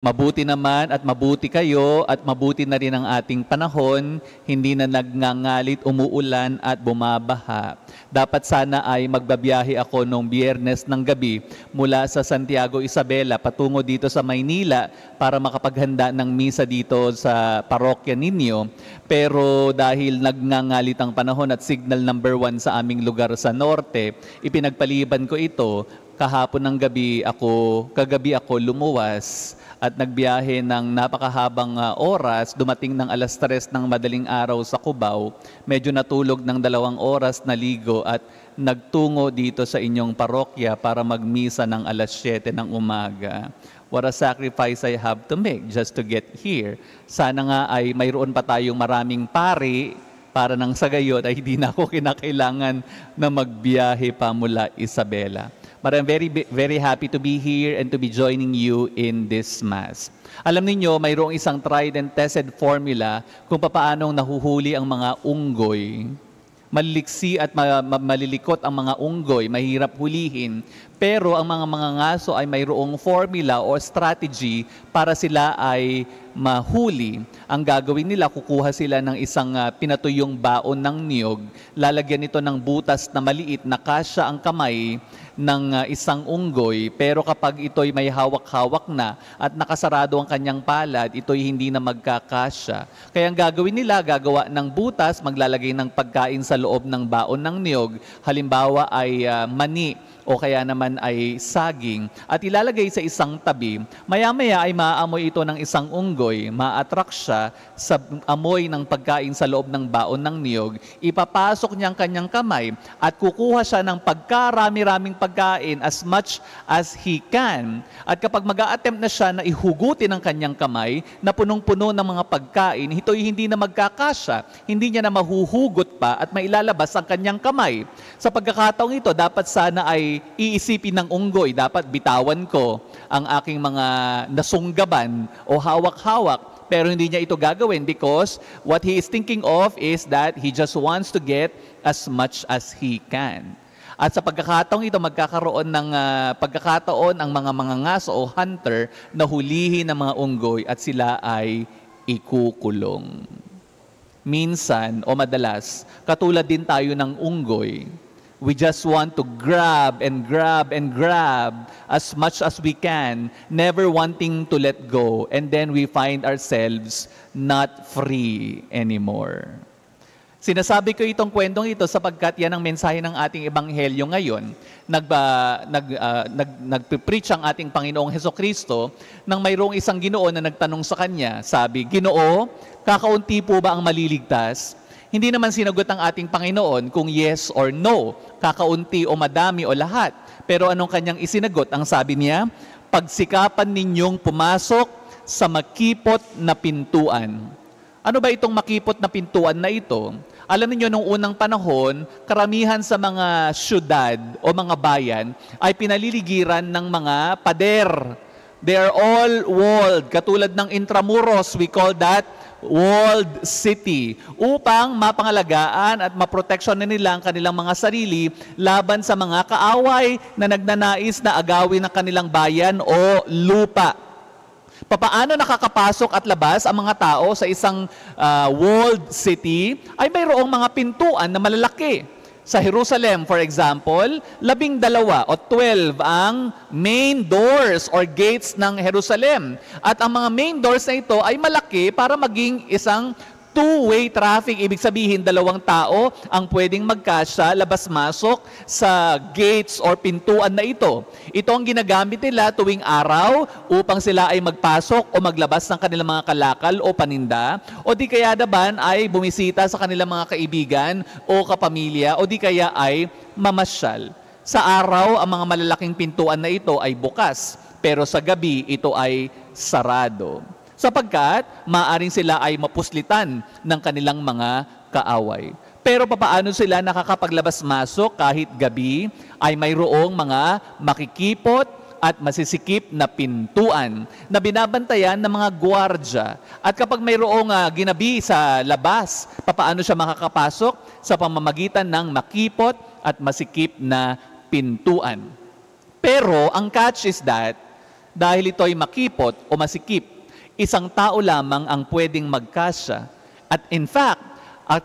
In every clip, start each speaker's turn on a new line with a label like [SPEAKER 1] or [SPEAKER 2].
[SPEAKER 1] Mabuti naman at mabuti kayo at mabuti na rin ang ating panahon, hindi na nagngangalit, umuulan at bumabaha. Dapat sana ay magbabiyahe ako noong Biyernes ng gabi mula sa Santiago Isabela patungo dito sa Maynila para makapaghanda ng misa dito sa parokya ninyo. Pero dahil nagngangalit ang panahon at signal number 1 sa aming lugar sa norte, ipinagpaliban ko ito. Kagabi ako lumuwas at nagbiyahe ng napakahabang oras, dumating ng 3:00 ng madaling araw sa Cubao, medyo natulog ng 2 oras, naligo at nagtungo dito sa inyong parokya para magmisa ng 7:00 ng umaga. What a sacrifice I have to make just to get here. Sana nga ay mayroon pa tayong maraming pari para nang sa gayon ay hindi na ako kinakailangan na magbiyahe pa mula Isabela. But I'm very happy to be here and to be joining you in this Mass. Alam niyo, mayroong isang tried and tested formula kung paano nahuhuli ang mga unggoy. Maliliksi at malilikot ang mga unggoy, mahirap hulihin. Pero ang mga ngaso ay mayroong formula o strategy para sila ay mahuli. Ang gagawin nila, kukuha sila ng isang pinatuyong baon ng niyog, lalagyan ito ng butas na maliit na kasya ang kamay ng isang unggoy, pero kapag ito'y may hawak-hawak na at nakasarado ang kanyang palad, ito'y hindi na magkakasya. Kaya ang gagawin nila, gagawa ng butas, maglalagay ng pagkain sa loob ng baon ng niyog, halimbawa ay mani o kaya naman ay saging, at ilalagay sa isang tabi. Maya-maya ay maaamoy ito ng isang unggoy, ma-attract siya sa amoy ng pagkain sa loob ng baon ng niyog, ipapasok niya ang kanyang kamay at kukuha siya ng pagkarami-raming pagkain as much as he can. At kapag mag-a-attempt na siya na ihugutin ang kanyang kamay na punong-puno ng mga pagkain, ito'y hindi na magkakasya, hindi niya na mahuhugot pa at mailalabas ang kanyang kamay. Sa pagkakataong ito, dapat sana ay iisipin ng unggoy, dapat bitawan ko ang aking mga nasunggaban o hawak-hawak, pero hindi niya ito gagawin because what he is thinking of is that he just wants to get as much as he can. At sa pagkakataong ito, magkakaroon ng pagkakataon ang mga ngaso o hunter na hulihin ng mga unggoy at sila ay ikukulong. Minsan o madalas, katulad din tayo ng unggoy, we just want to grab and grab and grab as much as we can, never wanting to let go, and then we find ourselves not free anymore. Sinasabi ko itong kwentong ito sapagkat yan ang mensahe ng ating ebanghelyo ngayon. Nagpipreach ang ating Panginoong Hesukristo nang mayroong isang Ginoo na nagtanong sa kanya. Sabi, Ginoo, kakaunti po ba ang maliligtas? Hindi naman sinagot ang ating Panginoon kung yes or no, kakaunti o madami o lahat. Pero anong kanyang isinagot? Ang sabi niya, pagsikapan ninyong pumasok sa makipot na pintuan. Ano ba itong makipot na pintuan na ito? Alam niyo, nung unang panahon, karamihan sa mga syudad o mga bayan ay pinaliligiran ng mga pader. They are all walled. Katulad ng Intramuros, we call that walled city, upang mapangalagaan at maproteksyon nila ang kanilang mga sarili laban sa mga kaaway na nagnanais na agawin ang kanilang bayan o lupa. Papaano nakakapasok at labas ang mga tao sa isang walled city ay mayroong mga pintuan na malalaki. Sa Jerusalem, for example, 12 o 12 ang main doors or gates ng Jerusalem. At ang mga main doors na ito ay malaki para maging isang two-way traffic. Ibig sabihin, 2 tao ang pwedeng magkasya, labas-masok sa gates or pintuan na ito. Ito ang ginagamit nila tuwing araw upang sila ay magpasok o maglabas ng kanilang mga kalakal o paninda, o di kaya naman ay bumisita sa kanilang mga kaibigan o kapamilya, o di kaya ay mamasyal. Sa araw, ang mga malalaking pintuan na ito ay bukas, pero sa gabi ito ay sarado, sapagkat maaring sila ay mapuslitan ng kanilang mga kaaway. Pero papaano sila nakakapaglabas-masok kahit gabi ay mayroong mga makikipot at masisikip na pintuan na binabantayan ng mga gwardya. At kapag mayroong ginabi sa labas, papaano siya makakapasok? Sa pamamagitan ng makipot at masikip na pintuan. Pero ang catch is that Dahil ito ay makipot o masikip, isang tao lamang ang pwedeng magkasya. At in fact,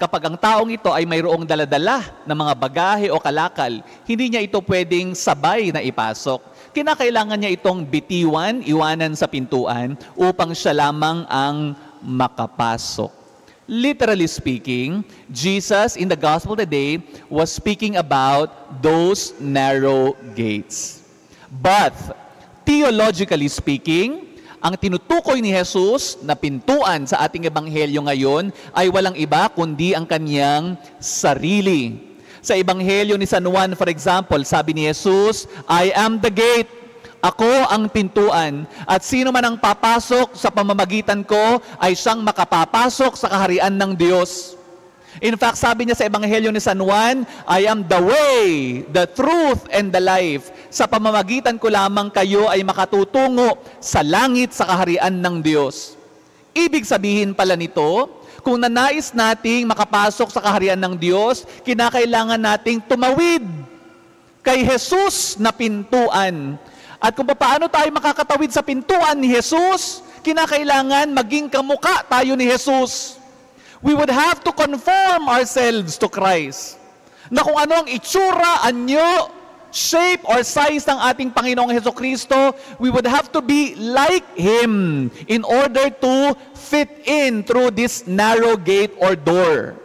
[SPEAKER 1] kapag ang taong ito ay mayroong daladala ng mga bagahe o kalakal, hindi niya ito pwedeng sabay na ipasok. Kinakailangan niya itong bitiwan, iwanan sa pintuan, upang siya lamang ang makapasok. Literally speaking, Jesus in the gospel today was speaking about those narrow gates. But, theologically speaking, ang tinutukoy ni Jesus na pintuan sa ating ebanghelyo ngayon ay walang iba kundi ang kanyang sarili. Sa ebanghelyo ni San Juan, for example, sabi ni Jesus, I am the gate. Ako ang pintuan, at sino man ang papasok sa pamamagitan ko ay siyang makapapasok sa kaharian ng Diyos. In fact, sabi niya sa Ebanghelyo ni San Juan, I am the way, the truth, and the life. Sa pamamagitan ko lamang kayo ay makatutungo sa langit sa kaharian ng Diyos. Ibig sabihin pala nito, kung nanais nating makapasok sa kaharian ng Diyos, kinakailangan nating tumawid kay Jesus na pintuan. At kung paano tayo makakatawid sa pintuan ni Jesus, kinakailangan maging kamukha tayo ni Jesus. We would have to conform ourselves to Christ. Na kung ano ang itsura, anyo, shape, or size ng ating Panginoong Hesukristo, we would have to be like Him in order to fit in through this narrow gate or door.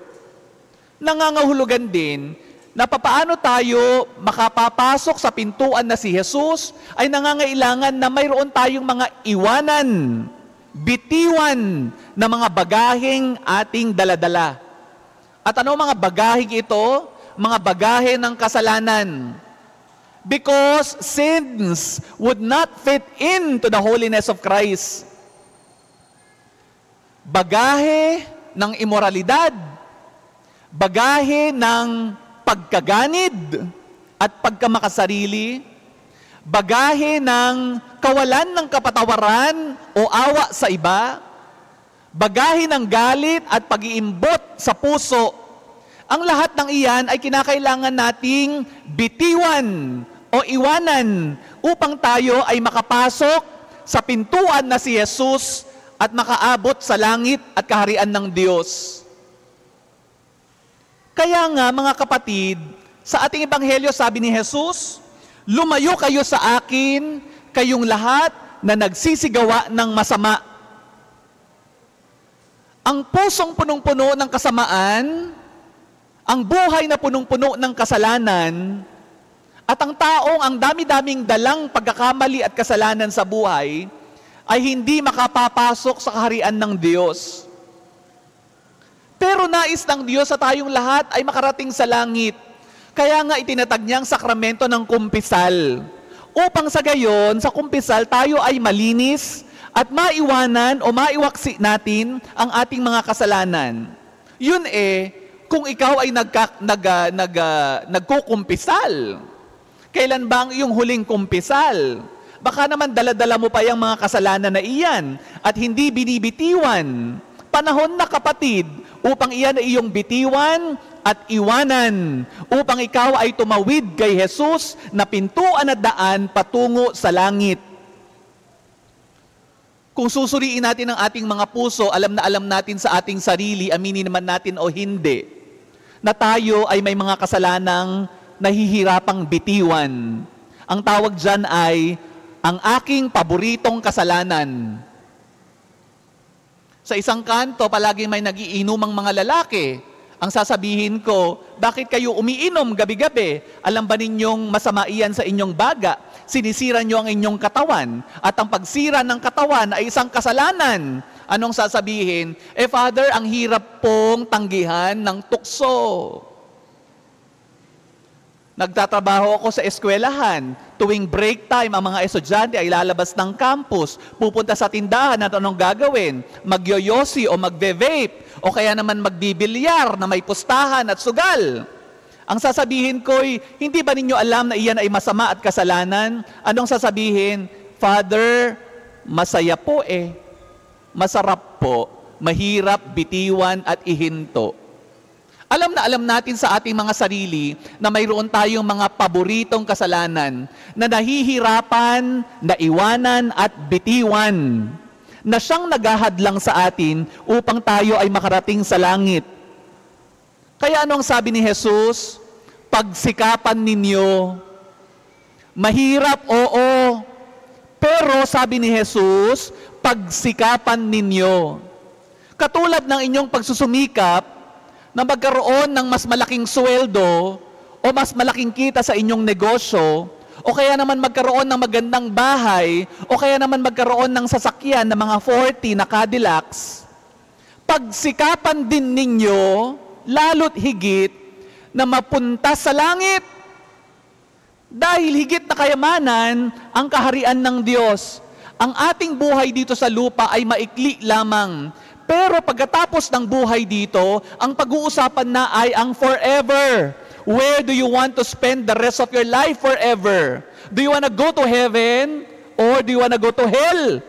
[SPEAKER 1] Nangangahulugan din na papaano tayo makapapasok sa pintuan na si Jesus ay nangangailangan na mayroon tayong mga iwanan, bitiwan na mga bagaheng ating daladala. At ano mga bagaheng ito? Mga bagahe ng kasalanan. Because sins would not fit into the holiness of Christ. Bagahe ng imoralidad, bagahe ng pagkaganid at pagkamakasarili, bagahe ng kawalan ng kapatawaran o awa sa iba, bagahe ng galit at pag-iimbot sa puso. Ang lahat ng iyan ay kinakailangan nating bitiwan o iwanan upang tayo ay makapasok sa pintuan na si Jesus at makaabot sa langit at kaharian ng Diyos. Kaya nga mga kapatid, sa ating ebanghelyo sabi ni Jesus, lumayo kayo sa akin, kayong lahat na nagsisigawa ng masama. Ang pusong punong-puno ng kasamaan, ang buhay na punong-puno ng kasalanan, at ang taong ang dami-daming dalang pagkakamali at kasalanan sa buhay, ay hindi makapapasok sa kaharian ng Diyos. Pero nais ng Diyos sa tayong lahat ay makarating sa langit. Kaya nga itinatag niya ang sakramento ng kumpisal. Upang sa gayon, sa kumpisal, tayo ay malinis at maiwanan o maiwaksi natin ang ating mga kasalanan. Yun kung ikaw ay nagkukumpisal. Kailan ba ang iyong huling kumpisal? Baka naman daladala mo pa yung mga kasalanan na iyan at hindi binibitiwan. Panahon na kapatid, upang iyan ay iyong bitiwan at iwanan, upang ikaw ay tumawid kay Jesus na pintuan at daan patungo sa langit. Kung susuriin natin ang ating mga puso, alam na alam natin sa ating sarili, aminin naman natin o hindi, na tayo ay may mga kasalanang nahihirapang bitiwan. Ang tawag dyan ay ang aking paboritong kasalanan. Sa isang kanto, palagi may nagiinumang mga lalaki. Ang sasabihin ko, bakit kayo umiinom gabi-gabi? Alam ba ninyong masama iyan sa inyong baga? Sinisira nyo ang inyong katawan. At ang pagsira ng katawan ay isang kasalanan. Anong sasabihin? Father, ang hirap pong tanggihan ng tukso. Nagtatrabaho ako sa eskwelahan. Tuwing break time, ang mga estudyante ay lalabas ng campus, pupunta sa tindahan at anong gagawin? Magyoyosi o magve-vape, o kaya naman magbibilyar na may pustahan at sugal. Ang sasabihin ko'y, hindi ba ninyo alam na iyan ay masama at kasalanan? Anong sasabihin? Father, masaya po masarap po, mahirap bitiwan at ihinto. Alam na alam natin sa ating mga sarili na mayroon tayong mga paboritong kasalanan na nahihirapan, naiwanan at bitiwan, na siyang naghahadlang sa atin upang tayo ay makarating sa langit. Kaya anong sabi ni Jesus? Pagsikapan ninyo. Mahirap, oo. Pero sabi ni Jesus, pagsikapan ninyo. Katulad ng inyong pagsusumikap na magkaroon ng mas malaking sweldo o mas malaking kita sa inyong negosyo, o kaya naman magkaroon ng magandang bahay, o kaya naman magkaroon ng sasakyan na mga 40 na Cadillacs, pagsikapan din ninyo, lalo't higit, na mapunta sa langit. Dahil higit na kayamanan ang kaharian ng Diyos. Ang ating buhay dito sa lupa ay maikli lamang. Pero pagkatapos ng buhay dito, ang pag-uusapan na ay ang forever. Where do you want to spend the rest of your life forever? Do you want to go to heaven or do you want to go to hell?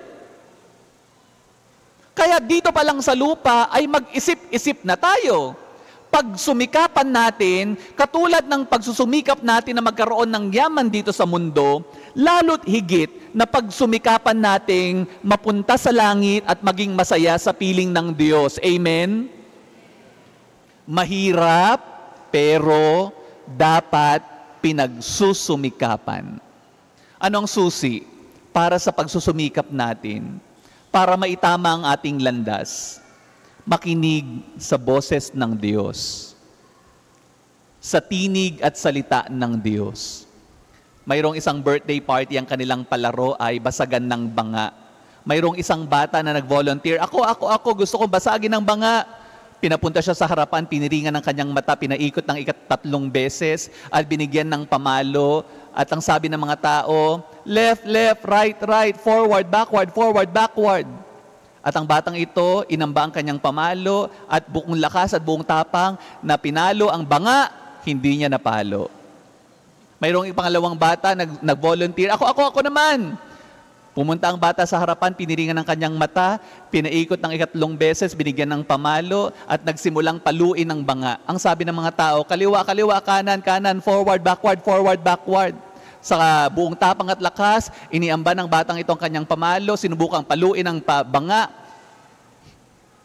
[SPEAKER 1] Kaya dito pa lang sa lupa ay mag-isip-isip na tayo. Pagsumikapan natin, katulad ng pagsusumikap natin na magkaroon ng yaman dito sa mundo, lalo't higit na pagsumikapan nating mapunta sa langit at maging masaya sa piling ng Diyos. Amen? Mahirap, pero dapat pinagsusumikapan. Anong susi para sa pagsusumikap natin? Para maitama ang ating landas. Makinig sa boses ng Diyos, sa tinig at salita ng Diyos. Mayroong isang birthday party, ang kanilang palaro ay basagan ng banga. Mayroong isang bata na nag-volunteer, ako, gusto ko basagin ng banga. Pinapunta siya sa harapan, piniringan ng kanyang mata, pinaikot ng 3 beses, at binigyan ng pamalo. At ang sabi ng mga tao, left, left, right, right, forward, backward, forward, backward. At ang batang ito, inamba ang kanyang pamalo at buong lakas at buong tapang na pinalo ang banga, hindi niya napalo. Mayroong pangalawang bata, nag-volunteer, ako naman. Pumunta ang bata sa harapan, piniringan ng kanyang mata, pinaikot ng 3 beses, binigyan ng pamalo, at nagsimulang paluin ng banga. Ang sabi ng mga tao, kaliwa, kaliwa, kanan, kanan, forward, backward. Sa buong tapang at lakas, iniamba ng batang itong kanyang pamalo, sinubukang paluin ang banga,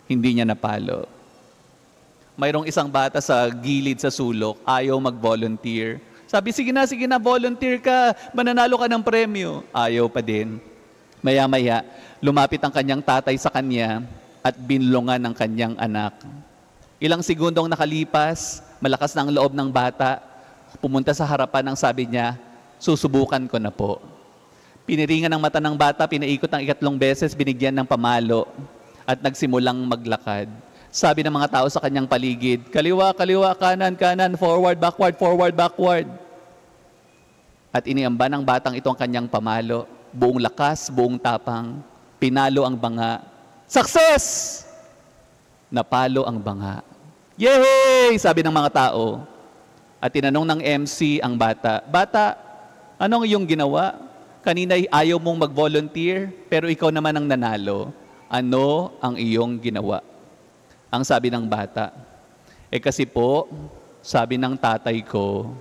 [SPEAKER 1] hindi niya napalo. Mayroong isang bata sa gilid sa sulok, ayaw mag-volunteer. Sabi, sige na, volunteer ka, mananalo ka ng premyo. Ayaw pa din. Maya-maya, lumapit ang kanyang tatay sa kanya at binlungan ng kanyang anak. Ilang segundong nakalipas, malakas na ang loob ng bata, pumunta sa harapan ang sabi niya, susubukan ko na po. Piniringan ng mata ng bata, pinaikot ng 3 beses, binigyan ng pamalo, at nagsimulang maglakad. Sabi ng mga tao sa kanyang paligid, kaliwa, kaliwa, kanan, kanan, forward, backward. At iniamba ng batang ito ang kanyang pamalo, buong lakas, buong tapang, pinalo ang banga. Success! Napalo ang banga. Yay! Sabi ng mga tao. At tinanong ng MC ang bata, bata, anong iyong ginawa? Kanina ayaw mong mag-volunteer, pero ikaw naman ang nanalo. Ano ang iyong ginawa? Ang sabi ng bata, kasi po, sabi ng tatay ko,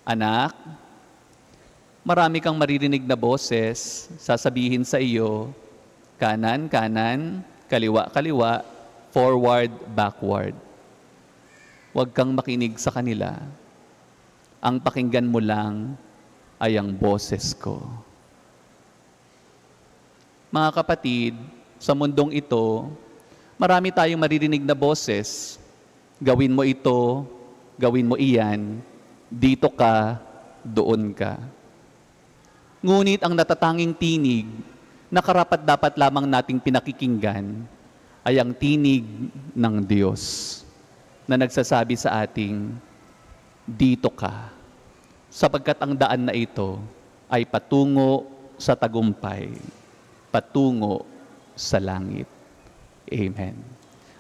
[SPEAKER 1] anak, marami kang maririnig na boses, sasabihin sa iyo, kanan, kanan, kaliwa, kaliwa, forward, backward. Huwag kang makinig sa kanila. Ang pakinggan mo lang ay ang boses ko. Mga kapatid, sa mundong ito, marami tayong maririnig na boses. Gawin mo ito, gawin mo iyan, dito ka, doon ka. Ngunit ang natatanging tinig na karapat-dapat lamang nating pinakikinggan ay ang tinig ng Diyos na nagsasabi sa ating, dito ka. Sapagkat ang daan na ito ay patungo sa tagumpay, patungo sa langit. Amen.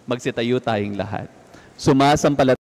[SPEAKER 1] Magsitayo tayong lahat. Sumasampalataya